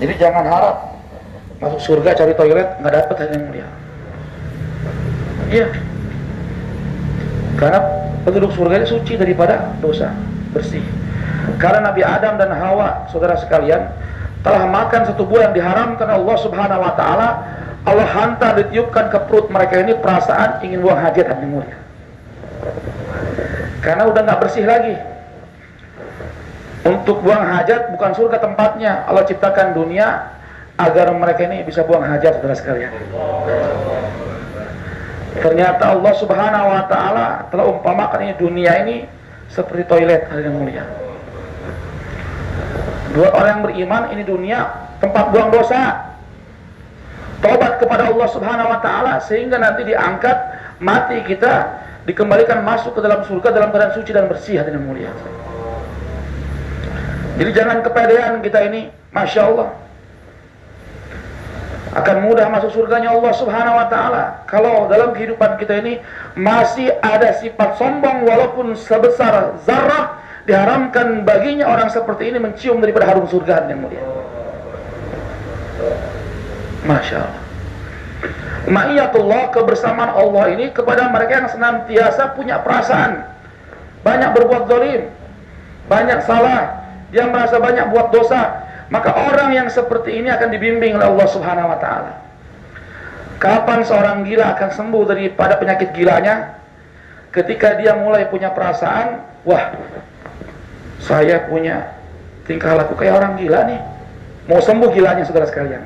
Jadi jangan harap masuk surga cari toilet nggak dapat yang mulia. Iya. Karena penduduk surga ini suci daripada dosa, bersih. Karena Nabi Adam dan Hawa, saudara sekalian, telah makan satu buah yang diharamkan Allah Subhanahu wa taala. Allah hantar ditiupkan ke perut mereka ini perasaan ingin buang hajat yang mulia. Karena udah nggak bersih lagi. Untuk buang hajat bukan surga tempatnya. Allah ciptakan dunia agar mereka ini bisa buang hajat, saudara sekalian. Ternyata Allah Subhanahu wa taala telah umpamakan ini dunia ini seperti toilet yang mulia. Dua orang yang beriman, ini dunia tempat buang dosa. Tobat kepada Allah Subhanahu wa taala sehingga nanti diangkat, mati kita dikembalikan masuk ke dalam surga dalam keadaan suci dan bersih, hadirin mulia. Jadi jangan kepedean kita ini, masya Allah, akan mudah masuk surganya Allah Subhanahu wa taala kalau dalam kehidupan kita ini masih ada sifat sombong walaupun sebesar zarrah. Diharamkan baginya orang seperti ini mencium daripada harum surga yang mulia. Masya Allah. Ma'iyatullah, kebersamaan Allah ini kepada mereka yang senantiasa punya perasaan banyak berbuat zalim, banyak salah, dia merasa banyak buat dosa. Maka orang yang seperti ini akan dibimbing oleh Allah Subhanahu wa taala. Kapan seorang gila akan sembuh daripada penyakit gilanya? Ketika dia mulai punya perasaan, wah, saya punya tingkah laku kayak orang gila nih, mau sembuh gilanya, saudara sekalian.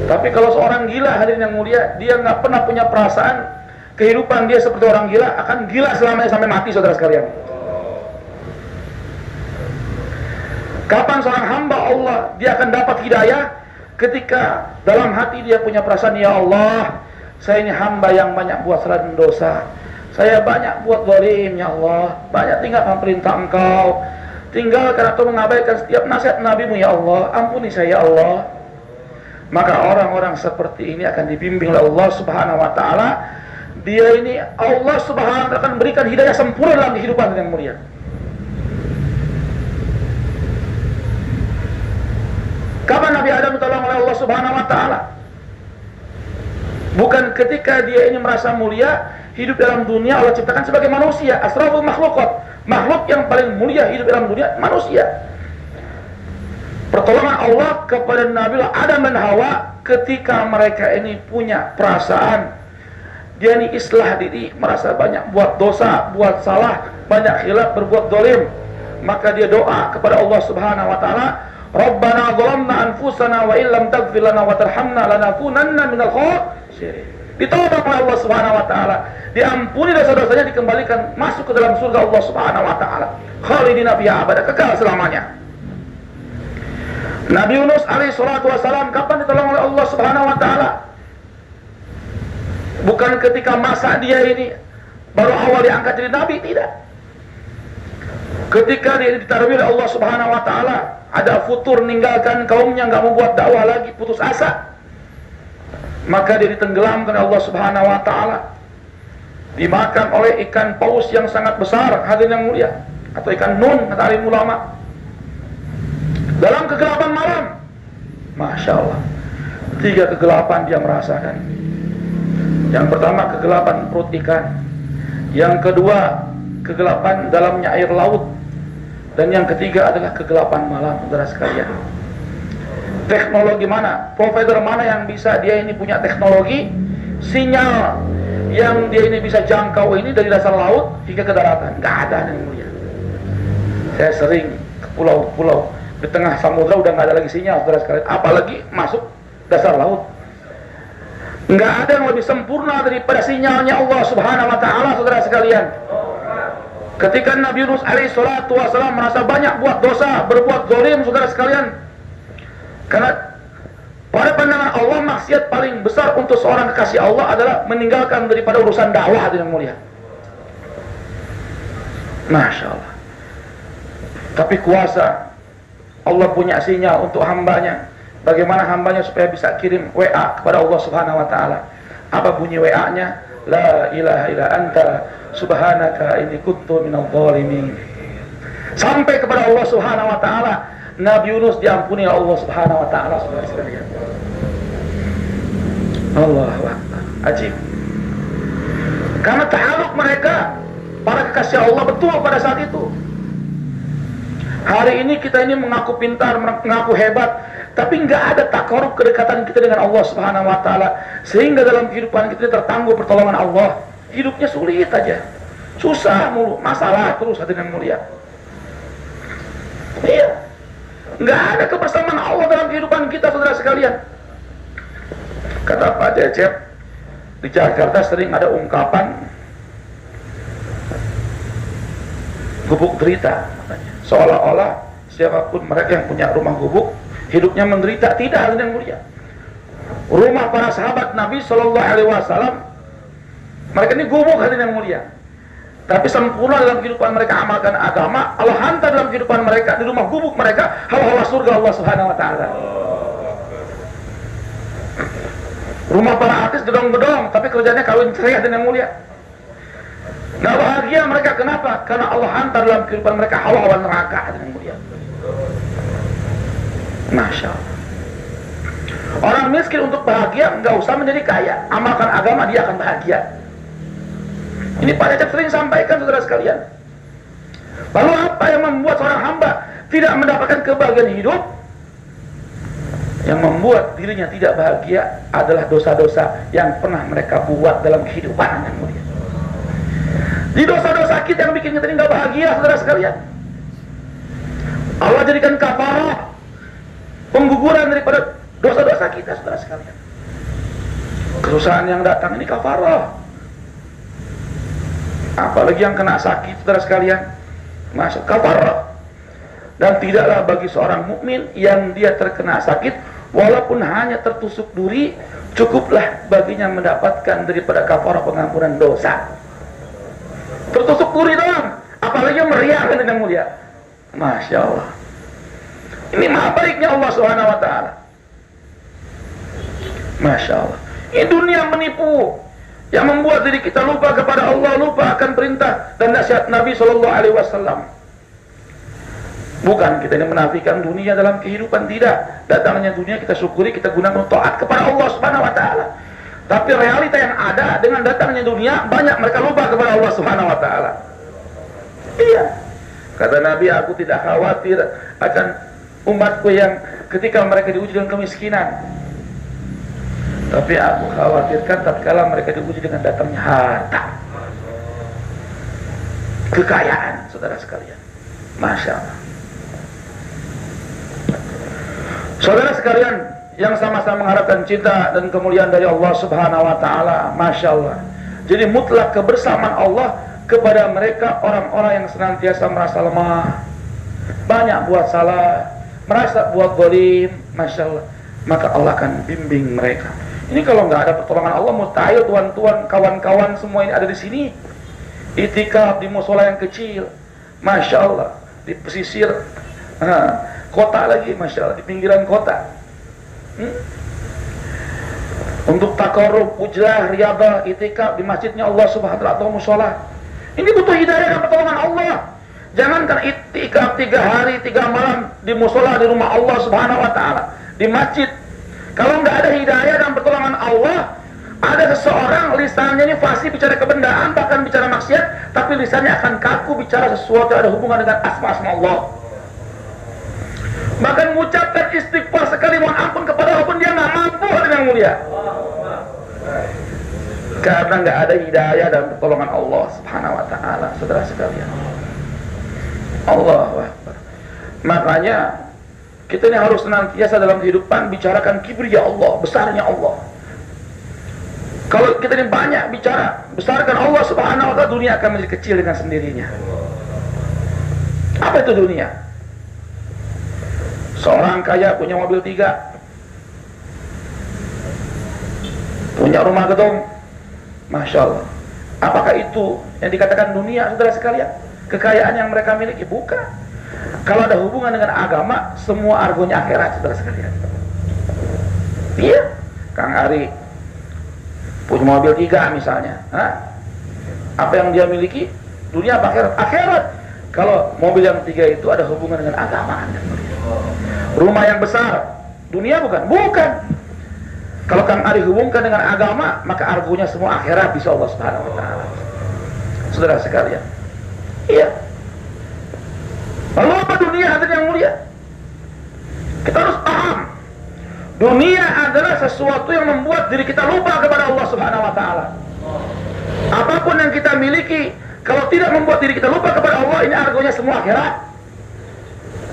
Tapi kalau seorang gila, hadirin yang mulia, dia nggak pernah punya perasaan, kehidupan dia seperti orang gila, akan gila selamanya sampai mati, saudara sekalian. Kapan seorang hamba Allah dia akan dapat hidayah? Ketika dalam hati dia punya perasaan, ya Allah, saya ini hamba yang banyak buat salah dan dosa, saya banyak buat zalim, ya Allah, banyak tinggalkan perintah Engkau, tinggalkan atau mengabaikan setiap nasihat Nabi-Mu, ya Allah, ampuni saya, ya Allah. Maka orang-orang seperti ini akan dibimbing oleh Allah Subhanahu wa taala. Dia ini Allah Subhanahu wa taala akan berikan hidayah sempurna dalam kehidupan yang mulia. Kapan Nabi Adam ditolong oleh Allah Subhanahu wa taala? Bukan ketika dia ini merasa mulia, hidup dalam dunia. Allah ciptakan sebagai manusia, asraful makhluqat, makhluk yang paling mulia hidup dalam dunia, manusia. Pertolongan Allah kepada Nabi Adam dan Hawa ketika mereka ini punya perasaan, dia ini islah diri, merasa banyak buat dosa, buat salah, banyak khilaf, berbuat zalim. Maka dia doa kepada Allah Subhanahu wa taala, Rabbana zalamna anfusana wa illam taghfir lana wa tarhamna lanakunanna minal khasirin. Ditolong oleh Allah Subhanahu wa taala, diampuni dosa-dosanya, dikembalikan masuk ke dalam surga Allah Subhanahu wa taala. Khalidina fiha abada, kekal selamanya. Nabi Yunus alaihi salatu wassalam kapan ditolong oleh Allah Subhanahu wa taala? Bukan ketika masa dia ini baru awal diangkat jadi nabi, tidak. Ketika dia ditarbi oleh Allah Subhanahu wa taala, ada futur, ninggalkan kaumnya, enggak mau buat dakwah lagi, putus asa. Maka dia ditenggelamkan oleh Allah Subhanahu wa taala, dimakan oleh ikan paus yang sangat besar, hadirin yang mulia, atau ikan nun kata alim ulama. Dalam kegelapan malam, masya Allah, 3 kegelapan dia merasakan. Yang pertama kegelapan perut ikan, yang kedua kegelapan dalamnya air laut, dan yang ketiga adalah kegelapan malam, saudara sekalian. Teknologi mana, provider mana yang bisa dia ini punya teknologi sinyal yang dia ini bisa jangkau ini dari dasar laut hingga ke daratan? Nggak ada yang mulia. Saya sering ke pulau-pulau di tengah samudra udah nggak ada lagi sinyal, saudara sekalian, apalagi masuk dasar laut. Nggak ada yang lebih sempurna daripada sinyalnya Allah Subhanahu wa taala, saudara sekalian. Ketika Nabi Yunus alaihi salatu wassalam merasa banyak buat dosa, berbuat zalim, saudara sekalian, karena pada pandangan Allah maksiat paling besar untuk seorang kekasih Allah adalah meninggalkan daripada urusan dakwah yang mulia. Masya Allah. Tapi kuasa Allah punya sinyal untuk hambanya. Bagaimana hambanya supaya bisa kirim WA kepada Allah Subhanahu wa taala? Apa bunyi WA-nya? La ilaha illa anta subhanaka inni kuntu minadh dhalimin. Sampai kepada Allah Subhanahu wa taala. Nabi Yunus diampuni oleh Allah Subhanahu wa taala, saudara sekalian. Allahu Akbar. Ajib. Karena ta'aluk mereka para kekasih Allah betul pada saat itu. Hari ini kita ini mengaku pintar, mengaku hebat, tapi nggak ada takarub kedekatan kita dengan Allah Subhanahu wa taala, sehingga dalam kehidupan kita tertangguh pertolongan Allah. Hidupnya sulit aja, susah mulu, masalah terus, hadirin yang mulia. Iya, nggak ada kebersamaan Allah dalam kehidupan kita, saudara sekalian. Kata Pak Cecep, di Jakarta sering ada ungkapan gubuk derita, katanya. Seolah-olah siapapun mereka yang punya rumah gubuk hidupnya menderita. Tidak, hadirin yang mulia. Rumah para sahabat Nabi Shallallahu Alaihi Wasallam, mereka ini gubuk, hadirin yang mulia. Tapi sempurna dalam kehidupan mereka amalkan agama. Allah hantar dalam kehidupan mereka, di rumah gubuk mereka, hawa-hawa surga Allah Subhanahu Wa Taala. Rumah para artis gedong-gedong, tapi kerjanya kawin cerai, hadirin yang mulia. Nggak bahagia mereka, kenapa? Karena Allah hantar dalam kehidupan mereka hawa-hawa neraka, hadirin yang mulia. Masya Allah. Orang miskin untuk bahagia nggak usah menjadi kaya, amalkan agama dia akan bahagia. Ini Pak Cecep sering sampaikan, saudara sekalian. Lalu apa yang membuat seorang hamba tidak mendapatkan kebahagiaan hidup? Yang membuat dirinya tidak bahagia adalah dosa-dosa yang pernah mereka buat dalam kehidupan yang mulia. Di dosa-dosa kita yang bikin kita ini nggak bahagia, saudara sekalian. Allah jadikan kafarah, pengguguran daripada dosa-dosa kita, saudara sekalian. Kesusahan yang datang ini kafarah. Apalagi yang kena sakit, saudara sekalian, masuk kafarah. Dan tidaklah bagi seorang mukmin yang dia terkena sakit, walaupun hanya tertusuk duri, cukuplah baginya mendapatkan daripada kafarah pengampunan dosa. Tertusuk duri doang, apalagi meriah, kan yang mulia. Masya Allah. Ini maha baiknya Allah Subhanahu Wa Taala. Masya Allah. Ini dunia menipu, yang membuat diri kita lupa kepada Allah, lupa akan perintah dan nasihat Nabi Shallallahu Alaihi Wasallam. Bukan kita ini menafikan dunia dalam kehidupan, tidak. Datangnya dunia kita syukuri, kita gunakan untuk taat kepada Allah Subhanahu Wa Taala. Tapi realita yang ada dengan datangnya dunia, banyak mereka lupa kepada Allah Subhanahu Wa Taala. Iya. Kata Nabi, aku tidak khawatir akan umatku yang ketika mereka diuji dengan kemiskinan, tapi aku khawatirkan tatkala mereka diuji dengan datangnya harta, kekayaan, saudara sekalian. Masya Allah. Saudara sekalian yang sama-sama mengharapkan cinta dan kemuliaan dari Allah Subhanahu Wa Taala, Masya Allah. Jadi mutlak kebersamaan Allah kepada mereka orang-orang yang senantiasa merasa lemah, banyak buat salah, merasa buat zalim, Masya Allah. Maka Allah akan bimbing mereka. Ini kalau nggak ada pertolongan Allah, mustahil tuan-tuan, kawan-kawan semua ini ada di sini. Itikaf di musola yang kecil, Masya Allah, di pesisir kota lagi, Masya Allah, di pinggiran kota. Untuk takarub, ujlah, riadah, itikaf di masjidnya Allah Subhanahu wa taala atau musola. Ini butuh hidayah dan pertolongan Allah. Jangankan itikaf 3 hari 3 malam di musola di rumah Allah Subhanahu wa taala, di masjid. Kalau nggak ada hidayah dan pertolongan Allah, ada seseorang lisannya ini fasih bicara kebendaan, bahkan bicara maksiat, tapi lisannya akan kaku bicara sesuatu yang ada hubungan dengan asma-asma Allah. Bahkan mengucapkan istighfar sekali mohon ampun kepada Allah pun dia nggak mampu, hadirin yang mulia. Karena nggak ada hidayah dan pertolongan Allah Subhanahu Wa Taala, saudara sekalian. Allahu Akbar. Makanya kita ini harus senantiasa dalam kehidupan bicarakan kibriya Allah, besarnya Allah. Kalau kita ini banyak bicara besarkan Allah Subhanahu Wa Taala, dunia akan menjadi kecil dengan sendirinya. Apa itu dunia? Seorang kaya punya mobil 3, punya rumah gedung, Masya Allah. Apakah itu yang dikatakan dunia, saudara sekalian? Kekayaan yang mereka miliki? Bukan. Kalau ada hubungan dengan agama, semua argonya akhirat, saudara sekalian. Iya, Kang Ari punya mobil 3 misalnya. Apa yang dia miliki? Dunia apa akhirat? Akhirat. Kalau mobil yang 3 itu ada hubungan dengan agama, Anda. rumah yang besar, dunia bukan? Bukan. Kalau Kang Ari hubungkan dengan agama, maka argonya semua akhirat insya Allah Subhanahu wa Ta'ala. Saudara sekalian, iya. Lalu apa dunia hadirin yang mulia? Kita harus paham, dunia adalah sesuatu yang membuat diri kita lupa kepada Allah Subhanahu wa Ta'ala. Apapun yang kita miliki, kalau tidak membuat diri kita lupa kepada Allah, ini argonya semua akhirat.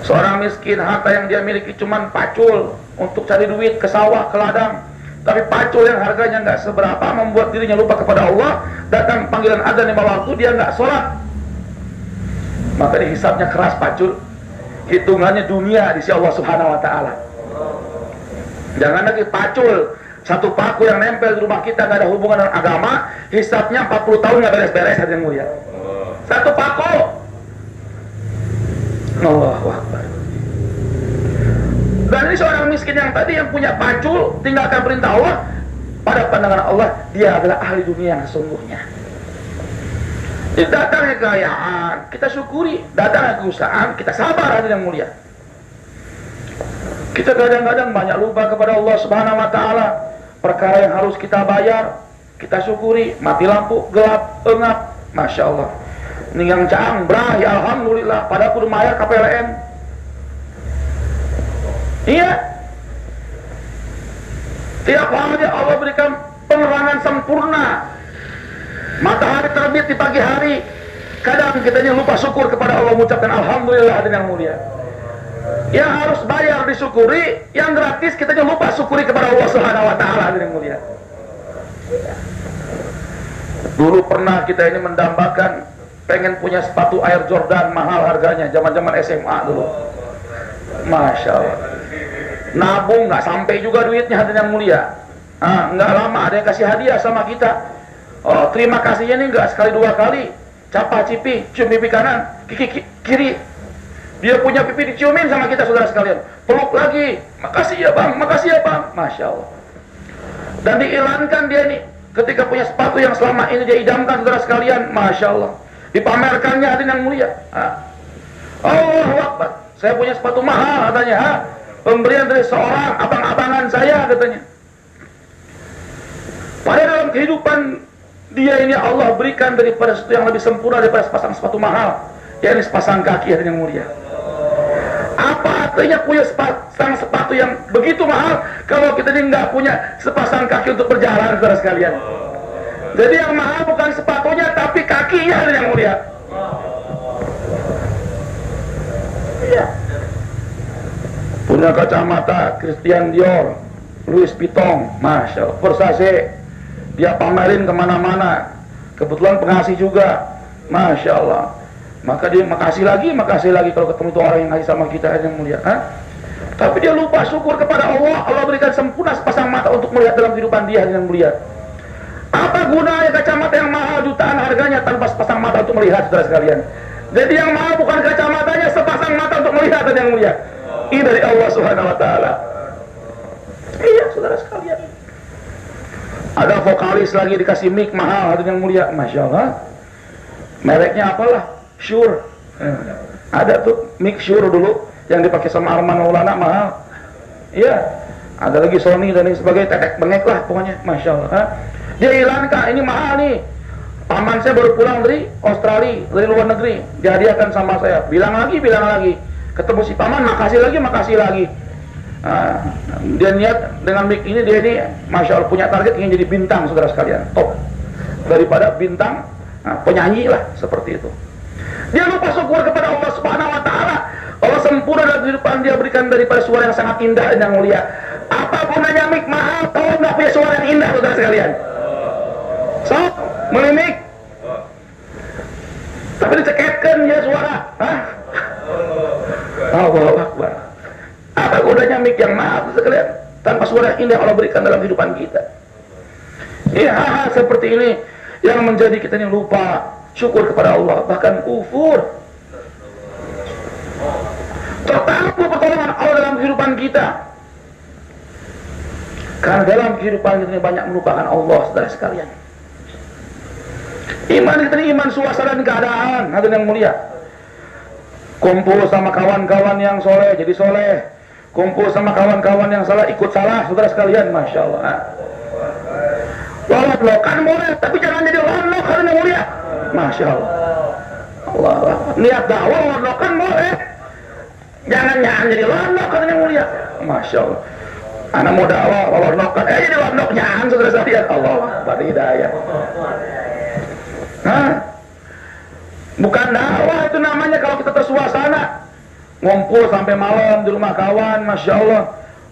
Seorang miskin, harta yang dia miliki cuman pacul untuk cari duit ke sawah, ke ladang. Tapi pacul yang harganya nggak seberapa membuat dirinya lupa kepada Allah. Datang panggilan adzan 5 waktu, dia nggak sholat, maka dihisapnya keras pacul. Hitungannya dunia di sisi Allah Subhanahu wa Ta'ala. Jangan lagi pacul, satu paku yang nempel di rumah kita nggak ada hubungan dengan agama, hisapnya 40 tahun nggak beres-beres hadirin mulia. Satu paku. Allahu Akbar. Dan ini seorang miskin yang tadi yang punya pacul, tinggalkan perintah Allah, pada pandangan Allah dia adalah ahli dunia yang sesungguhnya. Jadi datangnya kekayaan, kita syukuri. Datangnya keusahaan, kita sabar hadirin yang mulia. Kita kadang-kadang banyak lupa kepada Allah Subhanahu wa Ta'ala. Perkara yang harus kita bayar, kita syukuri. Mati lampu, gelap, engap, Masya Allah. Ningang caang, brah, ya Alhamdulillah. Pada kudu mayar KPLN. Iya. Tiap hari Allah berikan penerangan sempurna. Matahari terbit di pagi hari. Kadang kita lupa syukur kepada Allah, mengucapkan Alhamdulillah hadirin yang mulia. Yang harus bayar disyukuri, yang gratis kita lupa syukuri kepada Allah Subhanahu wa Ta'ala hadirin yang mulia. Dulu pernah kita ini mendambakan pengen punya sepatu Air Jordan mahal harganya, zaman-zaman SMA dulu. Masya Allah. Nabung nggak sampai juga duitnya hadirin yang mulia. Nggak lama ada yang kasih hadiah sama kita. Oh, terima kasihnya nih nggak sekali dua kali. Capa cipi, cium pipi kanan, kiri. Dia punya pipi diciumin sama kita saudara sekalian. Peluk lagi, makasih ya bang, makasih ya bang. Masya Allah. Dan diiklankan dia nih, ketika punya sepatu yang selama ini dia idamkan saudara sekalian, Masya Allah. Dipamerkannya hadirin yang mulia. Allahu Akbar. Saya punya sepatu mahal katanya. Pemberian dari seorang abang-abangan saya katanya. Pada dalam kehidupan dia ini Allah berikan daripada sesuatu yang lebih sempurna daripada sepasang sepatu mahal, yakni sepasang kaki hadirin yang mulia. Apa artinya punya sepasang sepatu yang begitu mahal kalau kita ini nggak punya sepasang kaki untuk berjalan saudara sekalian? Jadi yang mahal bukan sepatunya tapi kakinya hadirin yang mulia. Iya. Punya kacamata Christian Dior, Louis Vuitton, Masya Allah, Versace, dia pamerin kemana-mana. Kebetulan pengasih juga, Masya Allah. Maka dia makasih lagi kalau ketemu itu orang yang ngasih sama kita yang mulia. Tapi dia lupa syukur kepada Allah. Allah berikan sempurna sepasang mata untuk melihat dalam kehidupan dia yang mulia. Apa gunanya kacamata yang mahal jutaan harganya tanpa sepasang mata untuk melihat saudara sekalian? Jadi yang mahal bukan kacamatanya, sepasang mata untuk melihat yang mulia. Ini dari Allah Subhanahu wa Ta'ala. Iya saudara sekalian. Ada vokalis lagi dikasih mic mahal hadirin yang mulia, Masya Allah. Mereknya apalah? Shure. Ada tuh mic Shure dulu yang dipakai sama Arman Maulana mahal. Iya. Ada lagi Sony dan lain sebagainya, tetek bengek lah pokoknya, Masya Allah. Dia iklankan ini mahal nih. Paman saya baru pulang dari Australia, dari luar negeri, dihadiahkan sama saya. Bilang lagi. Ketemu si paman, makasih lagi. Dia niat dengan mic ini, dia ini Masya Allah punya target ingin jadi bintang saudara sekalian, top daripada bintang penyanyi lah seperti itu. Dia lupa syukur kepada Allah Subhanahu wa Ta'ala. Allah sempurna dalam kehidupan dia berikan daripada suara yang sangat indah dan yang mulia. Apa gunanya mic mahal kalau nggak punya suara yang indah saudara sekalian? So, melimik tapi diceketkan ya suara. Allahu Akbar. Apa gunanya mic yang mahal sekalian tanpa suara yang indah Allah berikan dalam kehidupan kita? Iya, hal seperti ini yang menjadi kita ini lupa syukur kepada Allah, bahkan kufur. Tertangguh pertolongan Allah dalam kehidupan kita. Karena dalam kehidupan kita ini banyak melupakan Allah saudara sekalian. Iman kita ini iman suasana dan keadaan hadirin yang mulia. Kumpul sama kawan-kawan yang soleh jadi soleh, kumpul sama kawan-kawan yang salah, ikut salah, saudara sekalian, Masya Allah. Lolok-lokan boleh, tapi jangan jadi lolok karena mulia. Masya Allah. Allah. Niat dakwah lolok-lokan boleh, jangan jadi lolok karena mulia. Masya Allah. Anak mau dakwah lolok-lokan, jadi lolok nyahan, saudara sekalian. Allah, pada hidayah. Bukan dakwah itu namanya kalau kita tersuasana. Ngumpul sampai malam di rumah kawan, Masya Allah,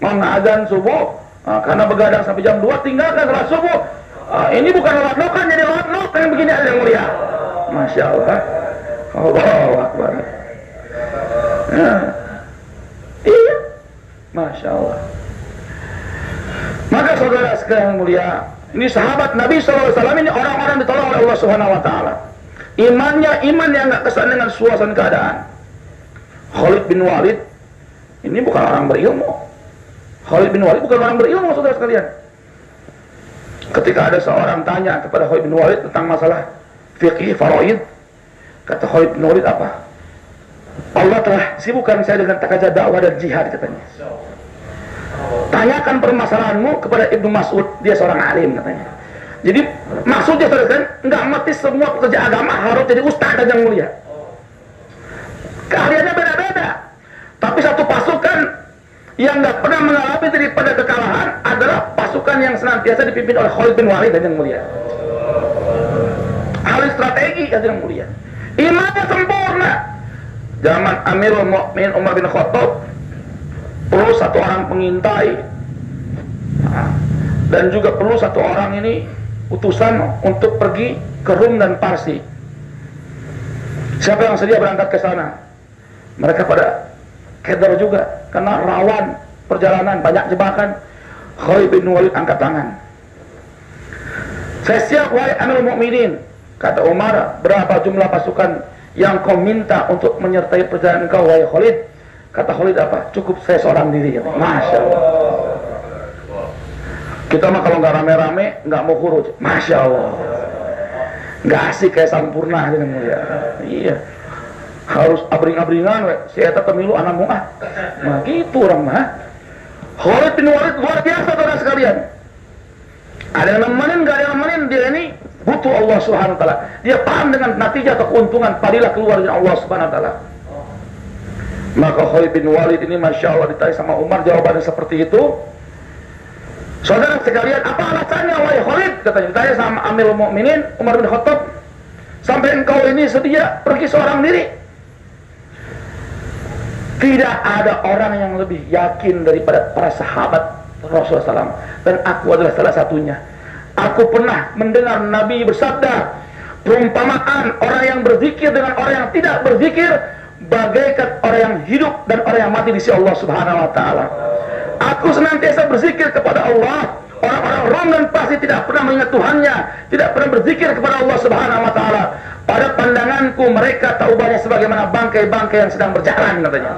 mau ngazan subuh, karena begadang sampai jam 2, tinggalkan sholat subuh. Ini bukan lolok-lokan, jadi lolok yang begini ada yang mulia. Masya Allah. Allahu Akbar. Iya, Masya Allah. Maka saudara sekalian mulia, ini sahabat Nabi SAW ini orang-orang ditolong oleh Allah Subhanahu Wa Taala. Imannya iman yang nggak kesan dengan suasana keadaan. Khalid bin Walid ini bukan orang berilmu. Khalid bin Walid bukan orang berilmu, saudara sekalian. Ketika ada seorang tanya kepada Khalid bin Walid tentang masalah fikih faraid, kata Khalid bin Walid apa? Allah telah sibukkan saya dengan takaja dakwah dan jihad, katanya. Tanyakan permasalahanmu kepada Ibnu Mas'ud, dia seorang alim, katanya. Jadi maksudnya saudara sekalian, nggak mesti semua pekerja agama harus jadi ustaz dan yang mulia. Keahliannya beda-beda. Tapi satu pasukan yang nggak pernah mengalami daripada kekalahan adalah pasukan yang senantiasa dipimpin oleh Khalid bin Walid dan yang mulia. Ahli strategi yang mulia. Imannya sempurna. Zaman Amirul Mukminin Umar bin Khattab perlu satu orang pengintai dan juga perlu satu orang ini utusan untuk pergi ke Rum dan Parsi. Siapa yang sedia berangkat ke sana? Mereka pada keder juga karena rawan perjalanan, banyak jebakan. Khalid bin Walid angkat tangan. Saya siap wahai Amirul Mukminin. Kata Umar, berapa jumlah pasukan yang kau minta untuk menyertai perjalanan kau wahai Khalid? Kata Khalid apa? Cukup saya seorang diri. Masya Allah. Kita mah kalau nggak rame-rame nggak mau khuruj. Masya Allah. Nggak asik kayak Sampurna ini mulia. Iya. Harus abring-abringan, saya tetap pemilu anak mu'ah. Nah gitu orang mah. Khalid bin Walid luar biasa saudara sekalian. Ada yang nemenin, nggak ada yang nemenin, dia ini butuh Allah Subhanahu Wa Taala. Dia paham dengan natijah atau keuntungan, padilah keluar dari Allah Subhanahu Wa Taala. Maka Khalid bin Walid ini Masya Allah ditanya sama Umar, jawabannya seperti itu. Saudara sekalian, apa alasannya wahai Khalid? Katanya ditanya sama Amirul Mukminin Umar bin Khattab, sampai engkau ini sedia pergi seorang diri. Tidak ada orang yang lebih yakin daripada para sahabat Rasulullah SAW, dan aku adalah salah satunya. Aku pernah mendengar Nabi bersabda, perumpamaan orang yang berzikir dengan orang yang tidak berzikir bagaikan orang yang hidup dan orang yang mati di sisi Allah Subhanahu Wa Taala. Aku senantiasa berzikir kepada Allah. Orang-orang Rom dan Parsi tidak pernah mengingat Tuhannya, tidak pernah berzikir kepada Allah Subhanahu Wa Taala. Pada pandanganku mereka tak ubahnya sebagaimana bangkai-bangkai yang sedang berjalan, katanya.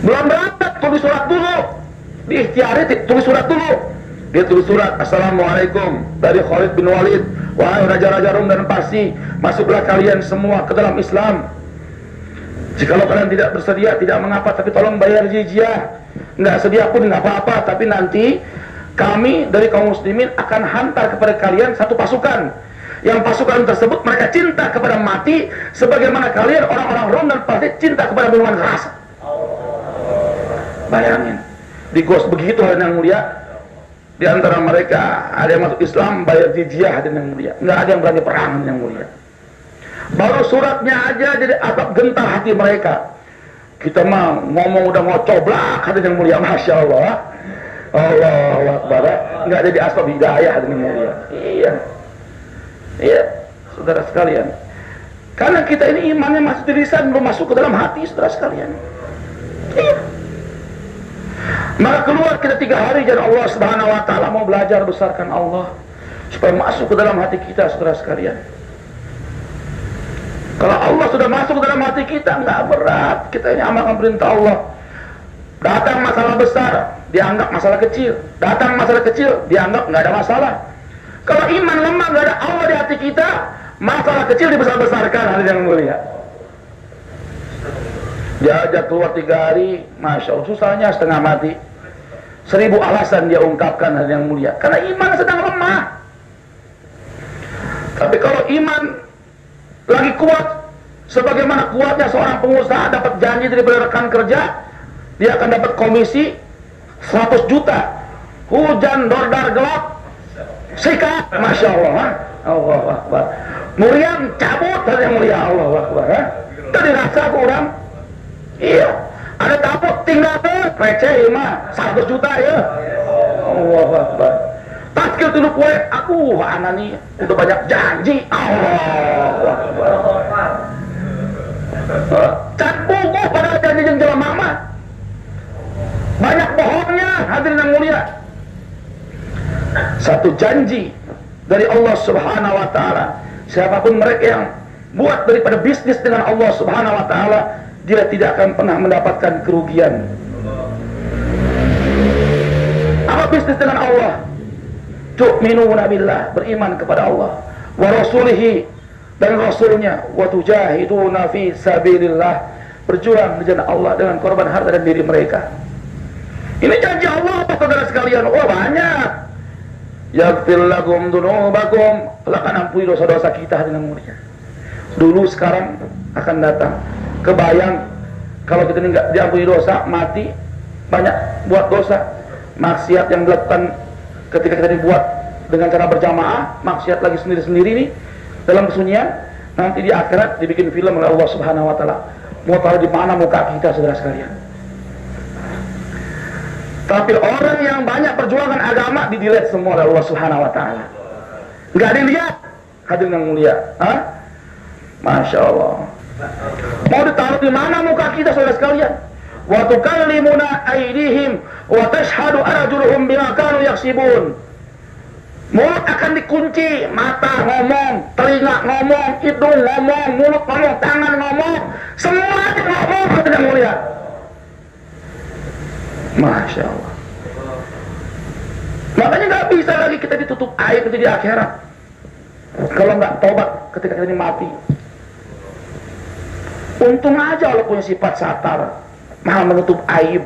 Belum berangkat, tulis surat dulu. Diikhtiari, tulis surat dulu. Dia tulis surat, Assalamualaikum dari Khalid bin Walid. Wahai raja-raja Rom dan Parsi, masuklah kalian semua ke dalam Islam. Jikalau kalian tidak bersedia, tidak mengapa, tapi tolong bayar jizyah. Nggak sedia pun nggak apa-apa, tapi nanti kami dari kaum muslimin akan hantar kepada kalian satu pasukan. Yang pasukan tersebut mereka cinta kepada mati, sebagaimana kalian orang-orang Rom dan Parsi cinta kepada minuman keras. Bayangin, di gos begitu yang mulia. Di antara mereka ada yang masuk Islam bayar jizyah dan yang mulia. Nggak ada yang berani perang yang mulia. Baru suratnya aja jadi agak gentar hati mereka. Kita mah ngomong udah mau coblak hati yang mulia, Masya Allah. Allahu Akbar. Nggak jadi asbab hidayah dan yang mulia. Iya, iya, saudara sekalian. Karena kita ini imannya masih di lisan, belum masuk ke dalam hati, saudara sekalian. Iya. Maka keluar kita 3 hari dan Allah Subhanahu Wa Taala mau belajar besarkan Allah supaya masuk ke dalam hati kita, saudara sekalian. Kalau Allah sudah masuk ke dalam hati kita, nggak berat kita ini amalkan perintah Allah. Datang masalah besar dianggap masalah kecil, datang masalah kecil dianggap nggak ada masalah. Kalau iman lemah, nggak ada Allah di hati kita, masalah kecil dibesar-besarkan, hadirin yang mulia. Diajak keluar 3 hari, Masya Allah, susahnya setengah mati. 1000 alasan dia ungkapkan hal yang mulia, karena iman sedang lemah. Tapi kalau iman lagi kuat, sebagaimana kuatnya seorang pengusaha dapat janji daripada rekan kerja, dia akan dapat komisi 100 juta. Hujan, dordar, gelap, sikat, Masya Allah, Allah Akbar. Muriam cabut hal yang mulia, Allah Akbar. Itu dirasa kurang. Iya, ada taput tinggal receh mah 100 juta ya. Allah Akbar. Tatkil dulu kue, aku anak nih udah banyak janji. Allah Akbar. Cat buku pada janji yang jelas mama. Banyak bohongnya, hadirin yang mulia. Satu janji dari Allah Subhanahu wa taala, siapapun mereka yang buat daripada bisnis dengan Allah Subhanahu wa taala, dia tidak akan pernah mendapatkan kerugian. Apa bisnis dengan Allah? Tu'minuna billah, beriman kepada Allah, wa rasulihi, dan rasulnya, wa tujahiduna fi sabilillah, berjuang di jalan Allah dengan korban harta dan diri mereka. Ini janji Allah, saudara sekalian. Oh, banyak. Yaghfir lakum dunubakum, Allah akan ampuni dosa-dosa kita dengan mulia. Dulu, sekarang, akan datang. Kebayang kalau kita ini nggak diampuni dosa, mati, banyak buat dosa, maksiat yang dilakukan ketika kita dibuat dengan cara berjamaah, maksiat lagi sendiri-sendiri nih dalam kesunyian, nanti di akhirat dibikin film oleh Allah Subhanahu wa taala. Mau taruh di mana muka kita, saudara sekalian? Tapi orang yang banyak perjuangan agama di-delete semua oleh Allah Subhanahu wa taala. Enggak dilihat, hadirin yang mulia. Masya Allah. Mau ditaruh di mana muka kita, saudara sekalian? Wa tukallimuna aydihim wa tashhadu arjuluhum bima kanu yaksibun. Mulut akan dikunci, mata ngomong, telinga ngomong, hidung ngomong, mulut ngomong, tangan ngomong, semuanya ngomong, hadirin yang mulia. Masya Allah. Makanya nggak bisa lagi kita ditutup aib itu di akhirat. Kalau nggak tobat ketika kita ini mati. Untung aja Allah punya sifat satar, maha menutup aib.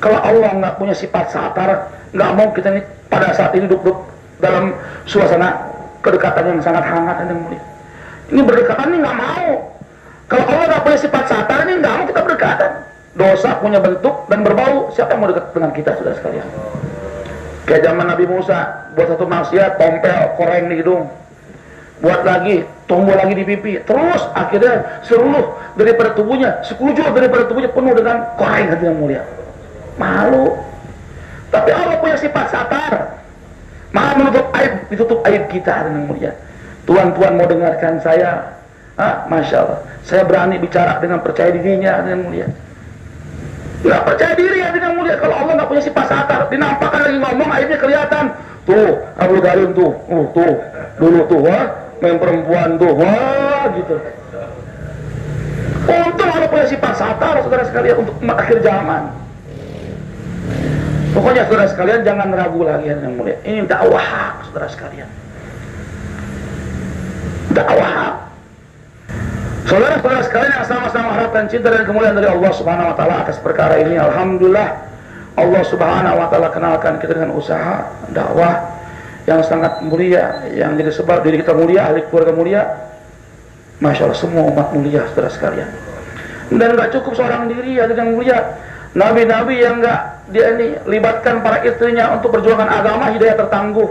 Kalau Allah nggak punya sifat satar, nggak mau kita ini pada saat ini duduk dalam suasana kedekatan yang sangat hangat dan mulia. Ini berdekatan ini nggak mau. Kalau Allah nggak punya sifat satar ini nggak mau kita berdekatan. Dosa punya bentuk dan berbau, siapa yang mau dekat dengan kita, saudara sekalian? Kayak zaman Nabi Musa, buat satu maksiat, tompel, koreng di hidung, buat lagi, tombol lagi di pipi, terus akhirnya seluruh daripada tubuhnya, sekujur daripada tubuhnya penuh dengan koreng, hati yang mulia. Malu. Tapi Allah punya sifat satar, maha menutup aib, ditutup aib kita, hati yang mulia. Tuan-tuan mau dengarkan saya? Masya Allah, saya berani bicara dengan percaya dirinya, hati yang mulia. Nggak percaya diri, hati yang mulia. Kalau Allah nggak punya sifat satar, dinampakkan lagi ngomong, aibnya kelihatan. Tuh, Abdul Karim tuh, tuh, dulu tuh, main perempuan tuh, gitu. Untung Allah punya sifat satar, saudara sekalian, untuk umat akhir zaman. Pokoknya saudara sekalian jangan ragu lagi, hati yang mulia. Ini dakwah hak, saudara sekalian. Dakwah hak. Saudara-saudara sekalian yang sama-sama harap dan cinta dan kemuliaan dari Allah Subhanahu wa taala atas perkara ini, alhamdulillah Allah Subhanahu wa taala kenalkan kita dengan usaha dakwah yang sangat mulia, yang jadi sebab diri kita mulia, ahli keluarga mulia. Masya Allah, semua umat mulia, saudara sekalian. Dan nggak cukup seorang diri ada yang mulia. Nabi-nabi yang nggak dia ini libatkan para istrinya untuk perjuangan agama, hidayah tertangguh.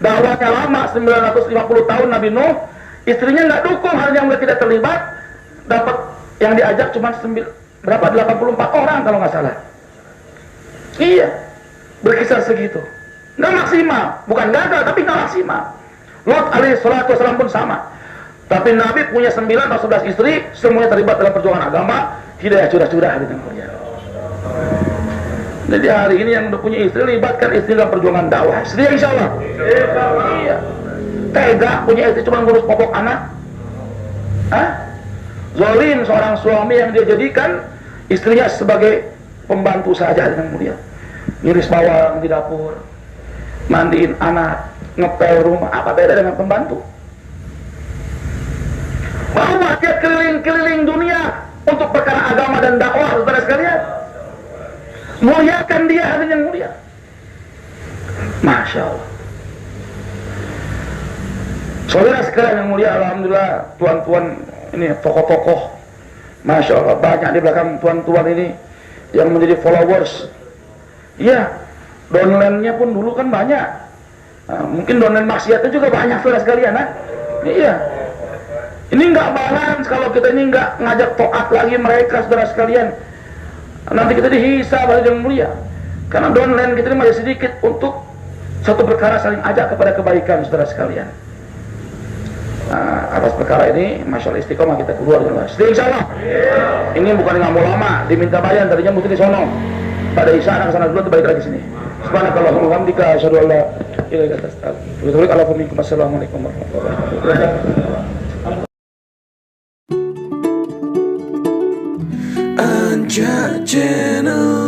Dakwahnya lama, 950 tahun Nabi Nuh. Istrinya nggak dukung, hal yang tidak terlibat, dapat yang diajak cuma berapa, 84 orang kalau nggak salah. Iya, berkisar segitu. Nggak maksimal, bukan gagal, tapi nggak maksimal. Lot alaihi salatu wassalam pun sama. Tapi Nabi punya 9 atau 11 istri, semuanya terlibat dalam perjuangan agama, hidayah curah-curah di tengahnya. Jadi hari ini yang udah punya istri, libatkan istri dalam perjuangan dakwah. Sedia insya Allah. Iya. Tega punya istri cuma ngurus popok anak. Zalim seorang suami yang dia jadikan istrinya sebagai pembantu saja dengan mulia. Ngiris bawang di dapur, mandiin anak, ngepel rumah. Apa beda dengan pembantu? Bahwa dia keliling-keliling dunia untuk perkara agama. Muliakan dia hari yang mulia. Masya Allah. Saudara sekalian yang mulia, alhamdulillah, tuan-tuan ini tokoh-tokoh, Masya Allah, banyak di belakang tuan-tuan ini yang menjadi followers. Iya, downline-nya pun dulu kan banyak. Nah, mungkin downline maksiatnya juga banyak, saudara sekalian. Iya. Ini nggak balance kalau kita ini nggak ngajak taat lagi mereka, saudara sekalian. Nanti kita dihisab oleh yang mulia. Karena downline kita ini masih sedikit untuk satu perkara saling ajak kepada kebaikan, saudara sekalian. Nah, atas perkara ini, Masya Allah, istiqomah kita keluar jelas. Insya Allah. Ini bukan nggak mau lama, diminta bayar, tadinya mesti di sono. Pada Isya anak sana dulu, balik lagi sini. Subhanakallahumma wa bihamdika, asyhadu an la ilaha illa anta astaghfiruka wa atubu ilaik. Assalamualaikum warahmatullahi wabarakatuh. Anja Channel.